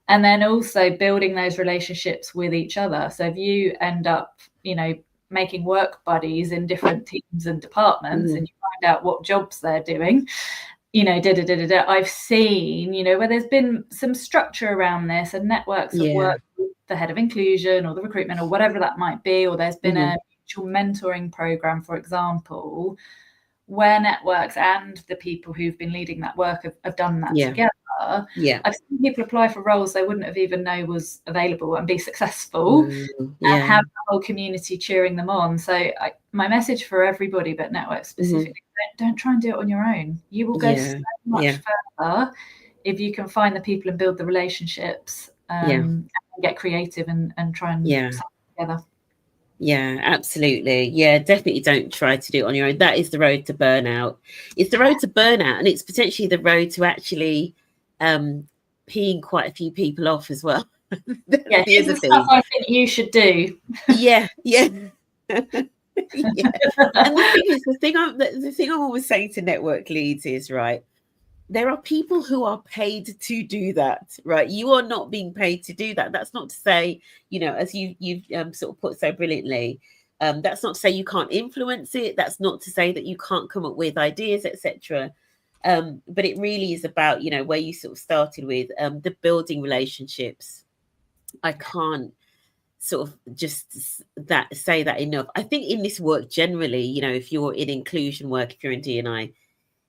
And then also building those relationships with each other. So if you end up, you know, making work buddies in different teams and departments and you find out what jobs they're doing, you know, I've seen, you know, where there's been some structure around this and networks have worked with the head of inclusion or the recruitment or whatever that might be, or there's been a mutual mentoring program, for example, where networks and the people who've been leading that work have done that together. I've seen people apply for roles they wouldn't have even known was available and be successful and have the whole community cheering them on. So my message for everybody, but networks specifically, don't try and do it on your own. You will go so much further if you can find the people and build the relationships and get creative and try and something together. Yeah, absolutely. Yeah, definitely don't try to do it on your own. That is the road to burnout. It's the road to burnout, and it's potentially the road to actually peeing quite a few people off as well. Yeah, here's the stuff I think you should do. Yeah. And the thing is, the thing I'm always saying to network leads is, right, there are people who are paid to do that, right? You are not being paid to do that. That's not to say, you know, as you've sort of put so brilliantly, that's not to say you can't influence it. That's not to say that you can't come up with ideas, etc. But it really is about, you know, where you sort of started with the building relationships. I can't sort of just say that enough. I think in this work generally, you know, if you're in inclusion work, if you're in D&I,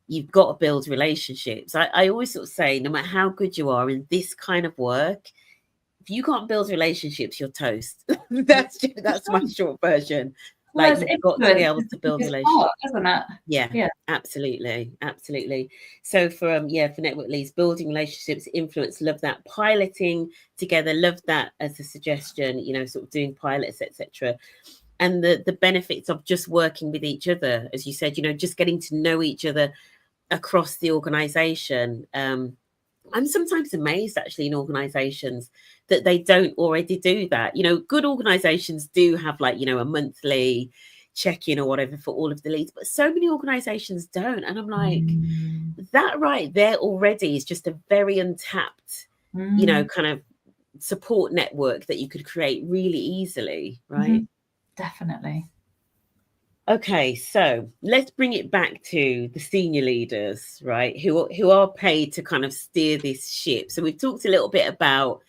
you've got to build relationships. I always sort of say, no matter how good you are in this kind of work, if you can't build relationships, you're toast. that's my short version. Like, you've got to be able to build relationships, isn't it? Yeah, absolutely. So for network leads, building relationships, influence, love that. Piloting together, love that as a suggestion, you know, sort of doing pilots, etc. And the benefits of just working with each other, as you said, you know, just getting to know each other across the organization. I'm sometimes amazed actually in organizations that they don't already do that. You know, good organizations do have, like, you know, a monthly check-in or whatever for all of the leads, but so many organizations don't. And I'm like, that right there already is just a very untapped, you know, kind of support network that you could create really easily, right? Definitely. Okay, so let's bring it back to the senior leaders, right, who are paid to kind of steer this ship. So we've talked a little bit about,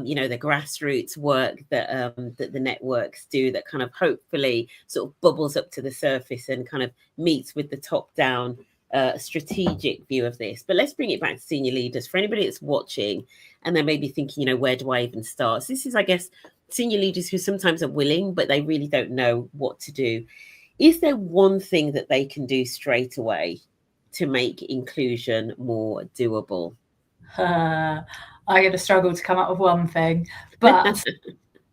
you know, the grassroots work that that the networks do, that kind of hopefully sort of bubbles up to the surface and kind of meets with the top-down strategic view of this. But let's bring it back to senior leaders. For anybody that's watching and they're maybe thinking, you know, where do I even start? So this is, I guess, senior leaders who sometimes are willing, but they really don't know what to do. Is there one thing that they can do straight away to make inclusion more doable? I'm going to struggle to come up with one thing, but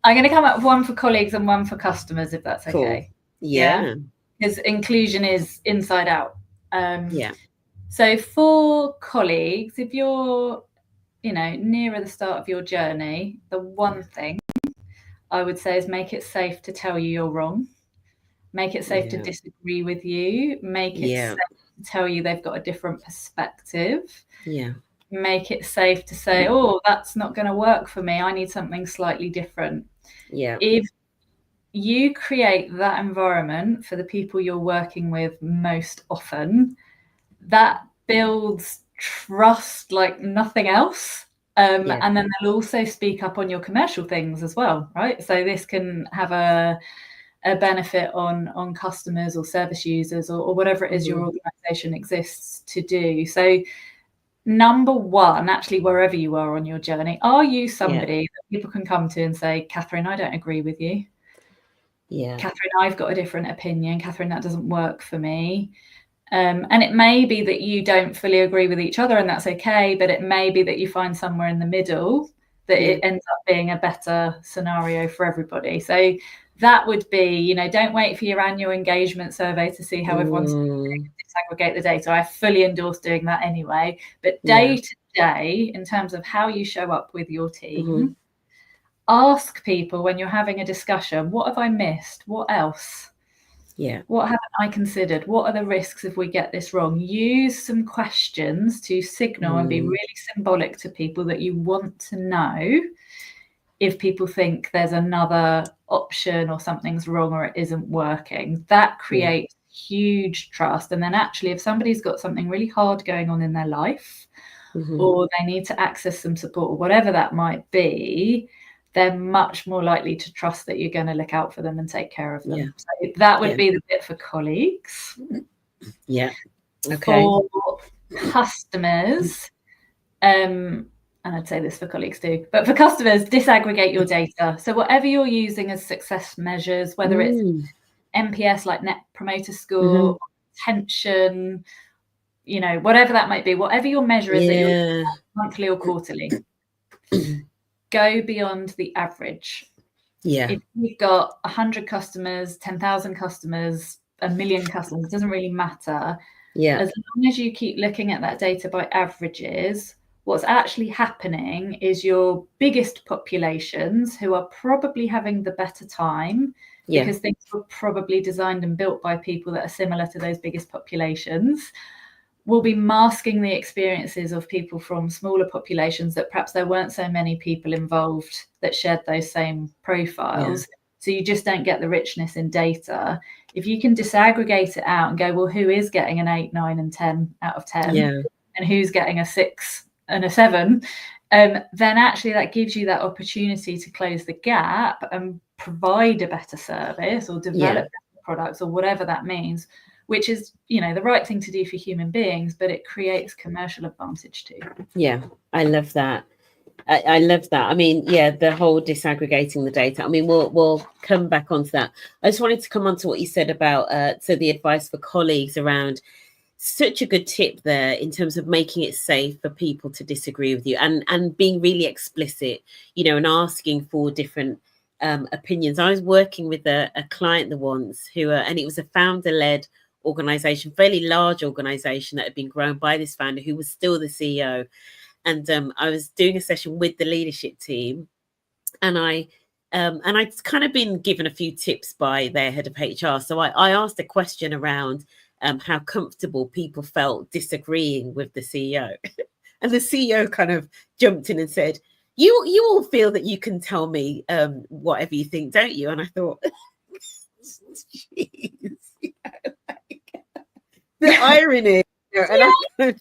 I'm going to come up with one for colleagues and one for customers, if that's okay. Yeah. Because inclusion is inside out. So for colleagues, if you're, you know, nearer the start of your journey, the one thing I would say is make it safe to tell you you're wrong. Make it safe to disagree with you. Make it safe to tell you they've got a different perspective. Make it safe to say, oh, that's not going to work for me. I need something slightly different. If you create that environment for the people you're working with most often, that builds trust like nothing else. And then they'll also speak up on your commercial things as well, right? So this can have a benefit on customers or service users or whatever it is your organization exists to do. So number one, actually, wherever you are on your journey, are you somebody that people can come to and say, Catherine, I don't agree with you. Catherine, I've got a different opinion. Catherine, that doesn't work for me. And it may be that you don't fully agree with each other, and that's okay, but it may be that you find somewhere in the middle that it ends up being a better scenario for everybody. So that would be, you know, don't wait for your annual engagement survey to see how everyone's disaggregate the data. I fully endorse doing that anyway. But day to day, in terms of how you show up with your team, ask people when you're having a discussion, what have I missed? What else? Yeah. What haven't I considered? What are the risks if we get this wrong? Use some questions to signal and be really symbolic to people that you want to know if people think there's another option or something's wrong or it isn't working. That creates huge trust. And then actually, if somebody's got something really hard going on in their life, or they need to access some support or whatever that might be, they're much more likely to trust that you're going to look out for them and take care of them. Yeah. So that would be the bit for colleagues. Yeah. Okay. For customers, and I'd say this for colleagues too, but for customers, disaggregate your data. So whatever you're using as success measures, whether it's NPS, like Net Promoter Score, retention, you know, whatever that might be, whatever your measure is, that you're monthly or quarterly, go beyond the average. Yeah. If you've got 100 customers, 10,000 customers, 1 million customers, it doesn't really matter. Yeah. As long as you keep looking at that data by averages, what's actually happening is your biggest populations, who are probably having the better time, because things were probably designed and built by people that are similar to those biggest populations, will be masking the experiences of people from smaller populations that perhaps there weren't so many people involved that shared those same profiles. So you just don't get the richness in data. If you can disaggregate it out and go, well, who is getting an 8, 9 and 10 out of 10 and who's getting a 6 and a 7, then actually that gives you that opportunity to close the gap and provide a better service or develop better products or whatever that means, which is, you know, the right thing to do for human beings, but it creates commercial advantage too. Yeah, I love that. I love that. I mean, the whole disaggregating the data. I mean, we'll come back onto that. I just wanted to come on to what you said about so the advice for colleagues around, such a good tip there in terms of making it safe for people to disagree with you and being really explicit, you know, and asking for different opinions. I was working with a client once who, and it was a founder-led organization, fairly large organization that had been grown by this founder who was still the CEO. And I was doing a session with the leadership team, and I'd kind of been given a few tips by their head of HR. So I asked a question around how comfortable people felt disagreeing with the CEO. And the CEO kind of jumped in and said, you all feel that you can tell me whatever you think, don't you? And I thought, jeez, you know, like, the irony. You know, and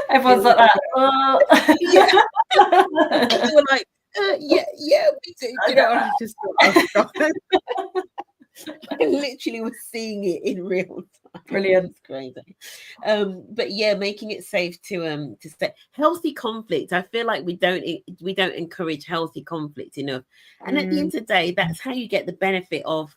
everyone's like that. They were like, we do. You know, I just thought, I literally was seeing it in real time. Brilliant. It's crazy. But making it safe to stay. Healthy conflict. I feel like we don't encourage healthy conflict enough. And at the end of the day, that's how you get the benefit of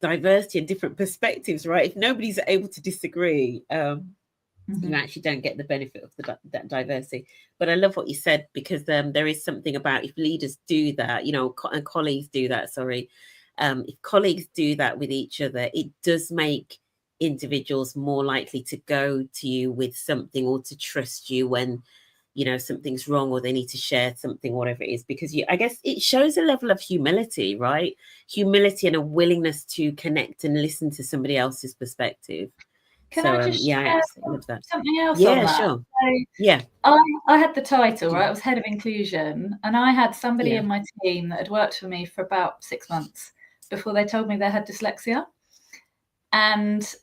diversity and different perspectives, right? If nobody's able to disagree, you actually don't get the benefit of that diversity. But I love what you said, because there is something about, if leaders do that, you know, and colleagues do that, if colleagues do that with each other, it does make individuals more likely to go to you with something, or to trust you when, you know, something's wrong or they need to share something, whatever it is, because I guess it shows a level of humility, right? Humility and a willingness to connect and listen to somebody else's perspective. Can I just share something else on that? Sure. So, I had the title, right? I was head of inclusion, and I had somebody in my team that had worked for me for about 6 months before they told me they had dyslexia. And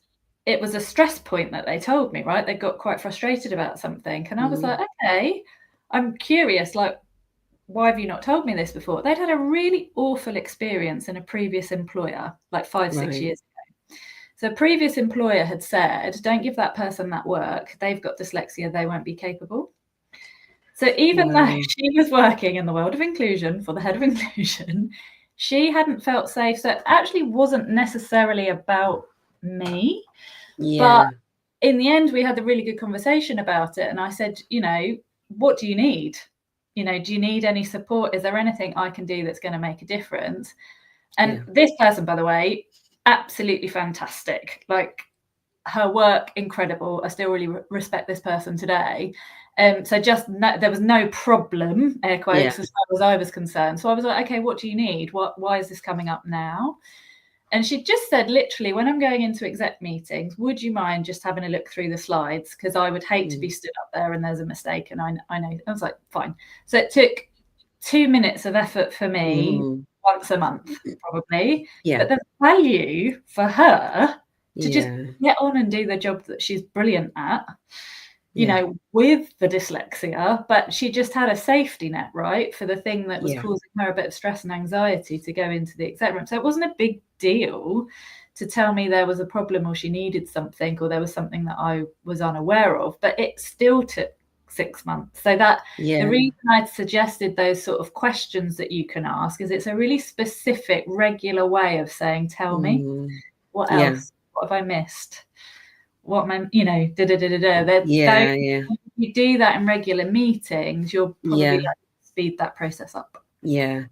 it was a stress point that they told me, right? They got quite frustrated about something. And I was like, okay, I'm curious, like, why have you not told me this before? They'd had a really awful experience in a previous employer, like 5-6 years ago. So a previous employer had said, don't give that person that work. They've got dyslexia. They won't be capable. So even though she was working in the world of inclusion for the head of inclusion, she hadn't felt safe. So it actually wasn't necessarily about me. But in the end, we had a really good conversation about it. And I said, you know, what do you need? you know, do you need any support? Is there anything I can do that's going to make a difference? And this person, by the way, absolutely fantastic. Like, her work, incredible. I still really respect this person today. So there was no problem, air quotes, as far as I was concerned. So I was like, okay, what do you need? Why is this coming up now? And she just said, literally, when I'm going into exec meetings, would you mind just having a look through the slides? Because I would hate to be stood up there and there's a mistake. And I know. I was like, fine. So it took 2 minutes of effort for me once a month, probably. But the value for her to just get on and do the job that she's brilliant at, you know, with the dyslexia, but she just had a safety net, right, for the thing that was causing her a bit of stress and anxiety to go into the exec room. So it wasn't a big deal to tell me there was a problem or she needed something or there was something that I was unaware of, but it still took 6 months. So that the reason I'd suggested those sort of questions that you can ask is it's a really specific, regular way of saying, tell me, what else? What have I missed? What am I, you know, If you do that in regular meetings, you'll probably speed that process up. Yeah,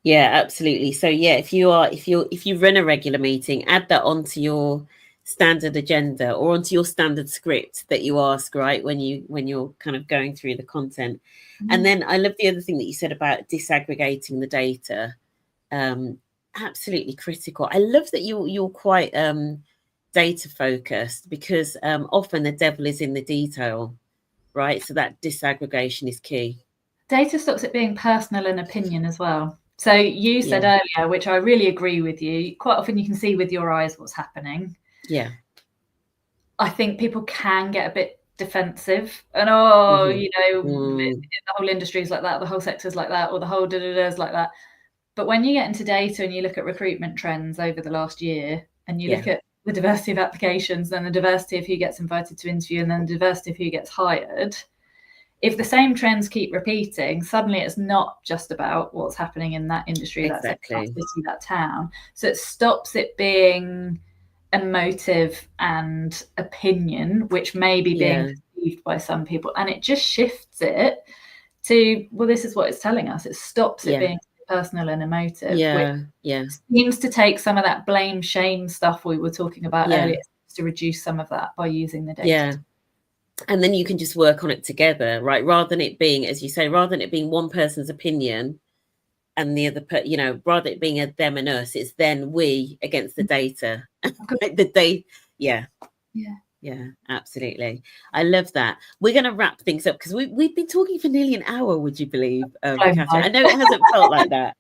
absolutely. So if you run a regular meeting, add that onto your standard agenda or onto your standard script that you ask, right, when you're kind of going through the content. And then I love the other thing that you said about disaggregating the data. Absolutely critical. I love that you're quite data focused, because often the devil is in the detail, right? So that disaggregation is key. Data stops it being personal and opinion as well. So you said earlier, which I really agree with you, quite often you can see with your eyes what's happening. I think people can get a bit defensive and you know, the whole industry is like that, the whole sector's like that, or the whole is like that. But when you get into data and you look at recruitment trends over the last year, and you look at the diversity of applications, then the diversity of who gets invited to interview, and then the diversity of who gets hired, if the same trends keep repeating, suddenly it's not just about what's happening in that industry, that city, that town. So it stops it being emotive and opinion, which may be being perceived by some people, and it just shifts it to, well, this is what it's telling us. It stops it being personal and emotive, which seems to take some of that blame shame stuff we were talking about earlier, to reduce some of that by using the data. And then you can just work on it together, right? Rather than it being, as you say, rather than it being one person's opinion and the other, you know, rather it being a them and us, it's then we against the data. Yeah, absolutely. I love that. We're going to wrap things up because we've been talking for nearly an hour, would you believe, Catherine? I know it hasn't felt like that.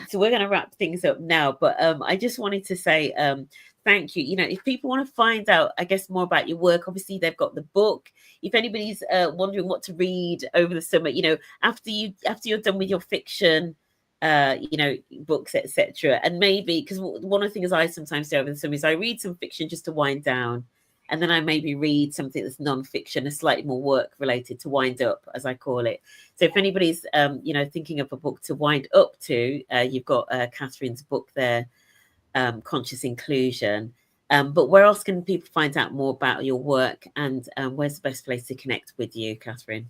So we're going to wrap things up now. But I just wanted to say thank you. You know, if people want to find out, I guess, more about your work, obviously they've got the book. If anybody's wondering what to read over the summer, you know, after you're done with your fiction, you know, books, etc. And maybe, because one of the things I sometimes do over the summer is I read some fiction just to wind down. And then I maybe read something that's non-fiction, a slightly more work-related, to wind up, as I call it. So if anybody's, you know, thinking of a book to wind up to, you've got Catherine's book there, Conscious Inclusion. But where else can people find out more about your work, and where's the best place to connect with you, Catherine?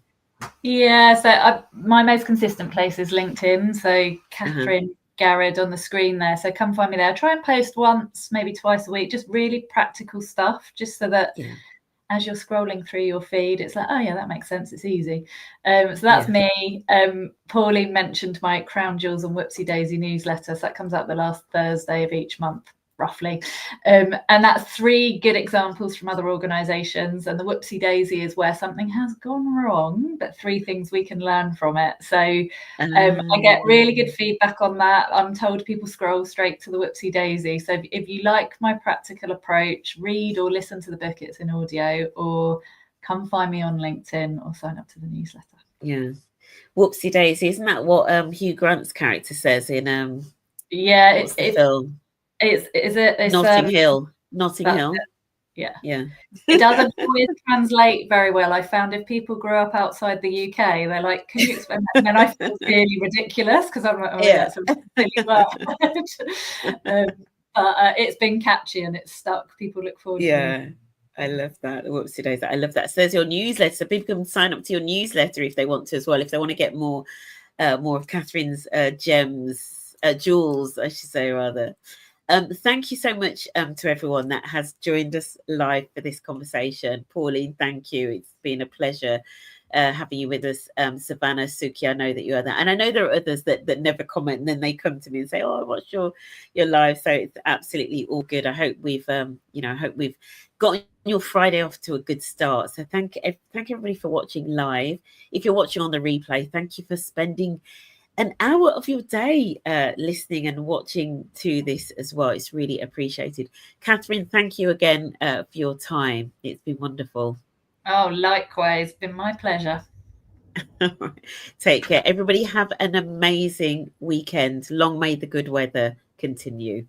Yeah, so my most consistent place is LinkedIn. So Catherine Garrod on the screen there. So come find me there. I try and post once, maybe twice a week, just really practical stuff, just so that as you're scrolling through your feed, it's like, oh yeah, that makes sense. It's easy. So that's me. Pauline mentioned my Crown Jewels and Whoopsie Daisy newsletter. So that comes out the last Thursday of each month, roughly. And that's 3 good examples from other organisations. And the Whoopsie Daisy is where something has gone wrong, but 3 things we can learn from it. So I get really good feedback on that. I'm told people scroll straight to the Whoopsie Daisy. So if you like my practical approach, read or listen to the book, it's in audio, or come find me on LinkedIn or sign up to the newsletter. Yeah. Whoopsie Daisy, isn't that what Hugh Grant's character says in it's the film? It's Notting Hill. Yeah. It doesn't always translate very well. I found if people grew up outside the UK, they're like, can you explain that? And then I feel really ridiculous because I'm like, oh yeah, it's a really word. But it's been catchy and it's stuck. People look forward to it. I love that. Whoopsie days. I love that. So there's your newsletter. So people can sign up to your newsletter if they want to as well. If they want to get more of Catherine's jewels, I should say rather. Thank you so much to everyone that has joined us live for this conversation. Pauline, thank you. It's been a pleasure having you with us. Savannah, Suki, I know that you are there. And I know there are others that never comment and then they come to me and say, oh, what's your live? So it's absolutely all good. I hope we've, I hope we've gotten your Friday off to a good start. So thank everybody for watching live. If you're watching on the replay, thank you for spending an hour of your day listening and watching to this as well. It's really appreciated. Catherine, thank you again for your time. It's been wonderful. Oh, likewise. Been my pleasure. Take care. Everybody have an amazing weekend. Long may the good weather continue.